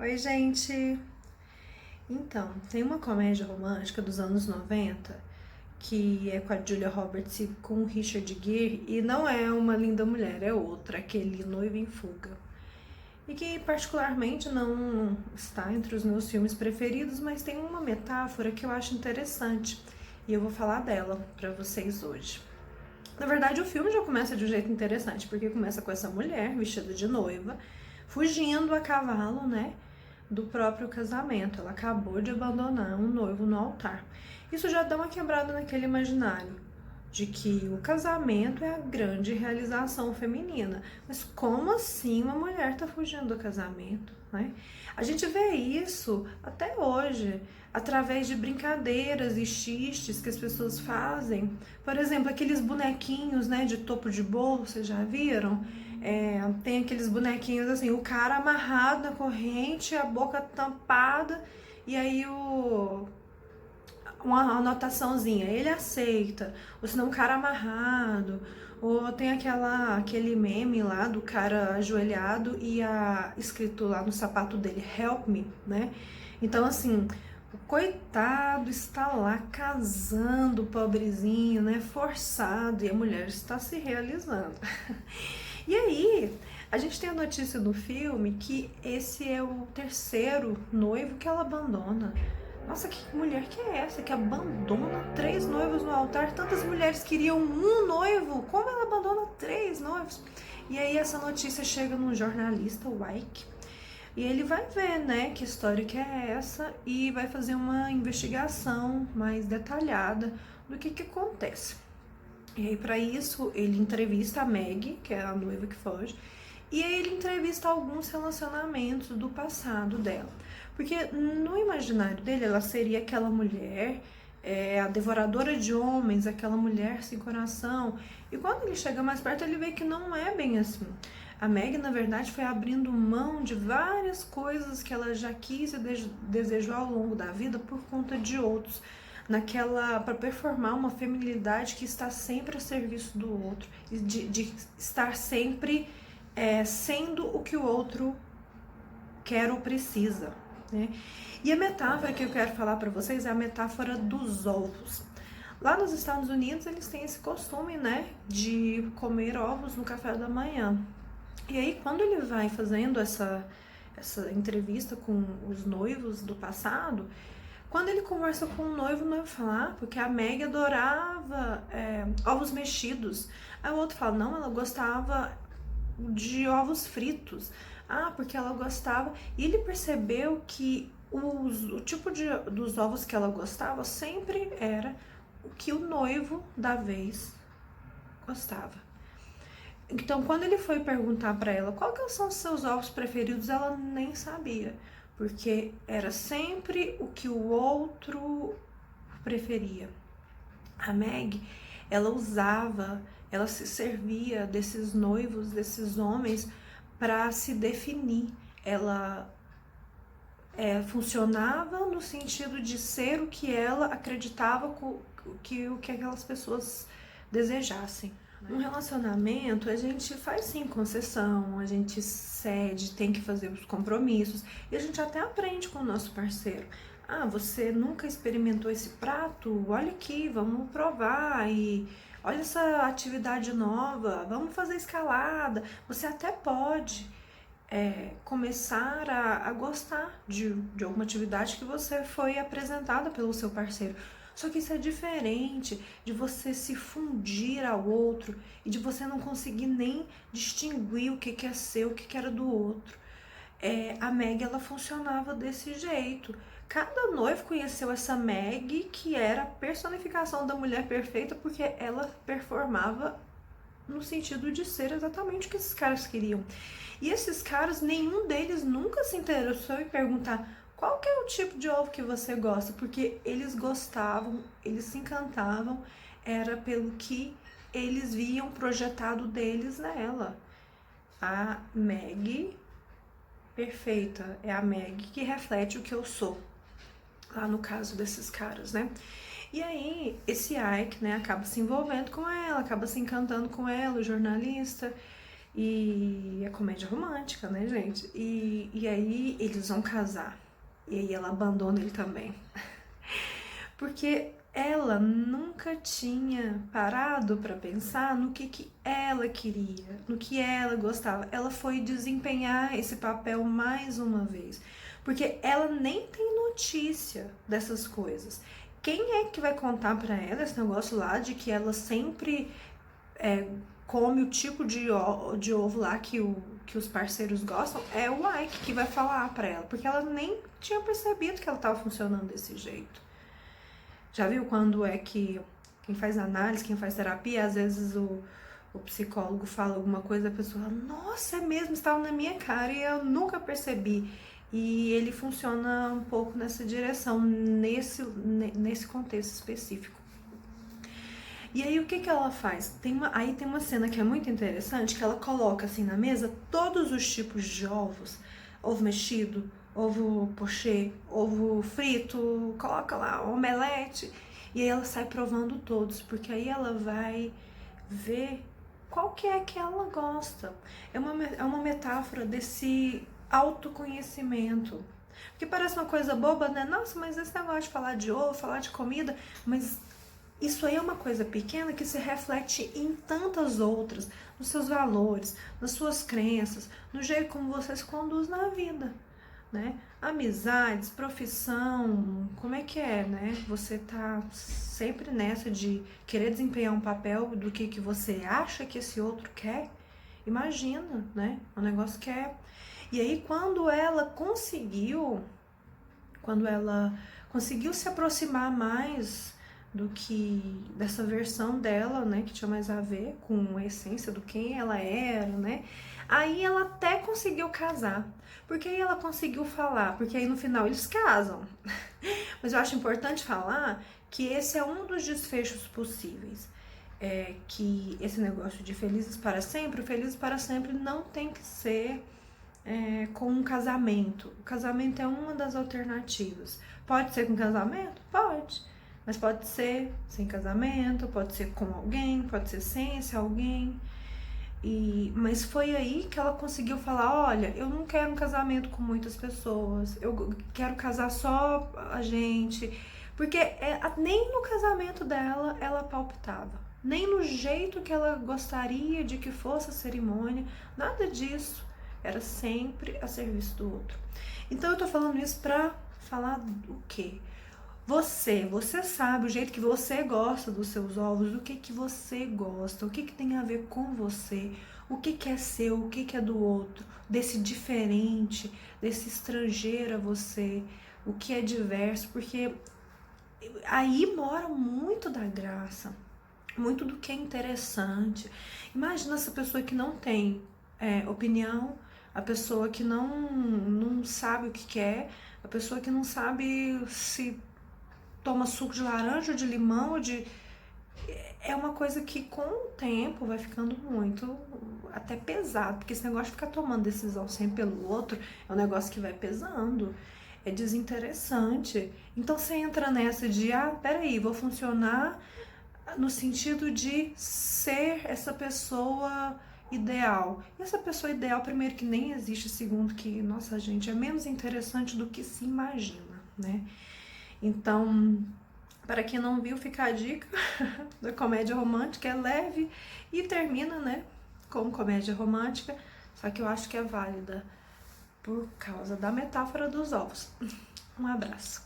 Oi, gente! Então, tem uma comédia romântica dos anos 90 que é com a Julia Roberts e com o Richard Gere e não é Uma Linda Mulher, é outra, aquele Noivo em Fuga. E que particularmente não está entre os meus filmes preferidos, mas tem uma metáfora que eu acho interessante e eu vou falar dela para vocês hoje. Na verdade, o filme já começa de um jeito interessante, porque começa com essa mulher vestida de noiva, fugindo a cavalo, né, do próprio casamento. Ela acabou de abandonar um noivo no altar. Isso já dá uma quebrada naquele imaginário de que o casamento é a grande realização feminina. Mas como assim uma mulher tá fugindo do casamento, né? A gente vê isso até hoje, através de brincadeiras e xistes que as pessoas fazem. Por exemplo, aqueles bonequinhos, né, de topo de bolo, vocês já viram? Tem aqueles bonequinhos assim, o cara amarrado na corrente, a boca tampada, e aí uma anotaçãozinha, ele aceita, ou senão um cara amarrado, ou tem aquele meme lá do cara ajoelhado e escrito lá no sapato dele, help me, né? Então, assim, o coitado está lá casando, pobrezinho, né? Forçado, e a mulher está se realizando. E aí, a gente tem a notícia do filme que esse é o terceiro noivo que ela abandona. Nossa, que mulher que é essa que abandona 3 noivos no altar? Tantas mulheres queriam um noivo, como ela abandona 3 noivos? E aí essa notícia chega num jornalista, o Ike, e ele vai ver, né, que história que é essa e vai fazer uma investigação mais detalhada do que acontece. E aí, para isso, ele entrevista a Meg, que é a noiva que foge, e aí ele entrevista alguns relacionamentos do passado dela. Porque no imaginário dele, ela seria aquela mulher, a devoradora de homens, aquela mulher sem coração. E quando ele chega mais perto, ele vê que não é bem assim. A Meg, na verdade, foi abrindo mão de várias coisas que ela já quis e desejou ao longo da vida por conta de outros, para performar uma feminilidade que está sempre a serviço do outro, de estar sempre sendo o que o outro quer ou precisa, né? E a metáfora que eu quero falar para vocês é a metáfora dos ovos. Lá nos Estados Unidos eles têm esse costume, né, de comer ovos no café da manhã. E aí quando ele vai fazendo essa entrevista com os noivos do passado, quando ele conversa com o noivo fala, porque a Meg adorava ovos mexidos. Aí o outro fala, não, ela gostava de ovos fritos. Ah, porque ela gostava. E ele percebeu que o tipo dos ovos que ela gostava sempre era o que o noivo da vez gostava. Então, quando ele foi perguntar para ela qual que são os seus ovos preferidos, ela nem sabia, porque era sempre o que o outro preferia. A Meg, ela se servia desses noivos, desses homens, para se definir. Ela funcionava no sentido de ser o que ela acreditava que aquelas pessoas desejassem. Um relacionamento, a gente faz sim concessão, a gente cede, tem que fazer os compromissos e a gente até aprende com o nosso parceiro. Ah, você nunca experimentou esse prato? Olha aqui, vamos provar e olha essa atividade nova, vamos fazer escalada. Você até pode começar a gostar de alguma atividade que você foi apresentada pelo seu parceiro. Só que isso é diferente de você se fundir ao outro e de você não conseguir nem distinguir o que é seu, o que era do outro. A Meg, ela funcionava desse jeito. Cada noivo conheceu essa Meg, que era a personificação da mulher perfeita, porque ela performava no sentido de ser exatamente o que esses caras queriam. E esses caras, nenhum deles nunca se interessou em perguntar qual que é o tipo de ovo que você gosta, porque eles gostavam, eles se encantavam, era pelo que eles viam projetado deles nela. A Meg perfeita é a Meg que reflete o que eu sou, lá no caso desses caras, né? E aí, esse Ike, né, acaba se envolvendo com ela, acaba se encantando com ela, o jornalista, E é comédia romântica, né, gente? E aí eles vão casar. E aí ela abandona ele também. Porque ela nunca tinha parado para pensar no que ela queria, no que ela gostava. Ela foi desempenhar esse papel mais uma vez, porque ela nem tem notícia dessas coisas. Quem é que vai contar para ela esse negócio lá de que ela sempre come o tipo de ovo lá que os parceiros gostam? É o Ike que vai falar para ela, porque ela nem tinha percebido que ela estava funcionando desse jeito. Já viu quando é que quem faz análise, quem faz terapia, às vezes o psicólogo fala alguma coisa, a pessoa fala, nossa, é mesmo, estava na minha cara e eu nunca percebi. E ele funciona um pouco nessa direção, nesse contexto específico. E aí o que ela faz? Aí tem uma cena que é muito interessante, que ela coloca assim na mesa todos os tipos de ovos. Ovo mexido, ovo pochê, ovo frito, coloca lá omelete. E aí ela sai provando todos, porque aí ela vai ver qual que é que ela gosta. É uma metáfora desse autoconhecimento. Porque parece uma coisa boba, né? Nossa, mas esse negócio de falar de ovo, falar de comida, mas isso aí é uma coisa pequena que se reflete em tantas outras, nos seus valores, nas suas crenças, no jeito como você se conduz na vida, né? Amizades, profissão, como é que é, né? Você tá sempre nessa de querer desempenhar um papel do que você acha que esse outro quer? Imagina, né? O negócio que é. E aí quando ela conseguiu se aproximar mais do que dessa versão dela, né, que tinha mais a ver com a essência do quem ela era, né? Aí ela até conseguiu casar. Porque aí ela conseguiu falar, porque aí no final eles casam. Mas eu acho importante falar que esse é um dos desfechos possíveis. É que esse negócio de felizes para sempre, o felizes para sempre não tem que ser com um casamento. O casamento é uma das alternativas. Pode ser com casamento? Pode. Mas pode ser sem casamento, pode ser com alguém, pode ser sem esse alguém. Mas foi aí que ela conseguiu falar, olha, eu não quero um casamento com muitas pessoas, eu quero casar só a gente. Porque nem no casamento dela ela palpitava, nem no jeito que ela gostaria de que fosse a cerimônia, nada disso. Era sempre a serviço do outro. Então eu tô falando isso pra falar o quê? Você sabe o jeito que você gosta dos seus ovos, do que você gosta, o que tem a ver com você, o que é seu, o que é do outro, desse diferente, desse estrangeiro a você, o que é diverso, porque aí mora muito da graça, muito do que é interessante. Imagina essa pessoa que não tem opinião, a pessoa que não sabe o que quer, a pessoa que não sabe se toma suco de laranja ou de limão, é uma coisa que com o tempo vai ficando muito até pesado, porque esse negócio de ficar tomando decisão sempre pelo outro é um negócio que vai pesando, é desinteressante. Então você entra nessa de, peraí, vou funcionar no sentido de ser essa pessoa ideal. E essa pessoa ideal, primeiro, que nem existe, segundo, que, nossa, gente, é menos interessante do que se imagina, né? Então, para quem não viu, fica a dica da comédia romântica, é leve e termina, né, como comédia romântica, só que eu acho que é válida por causa da metáfora dos ovos. Um abraço.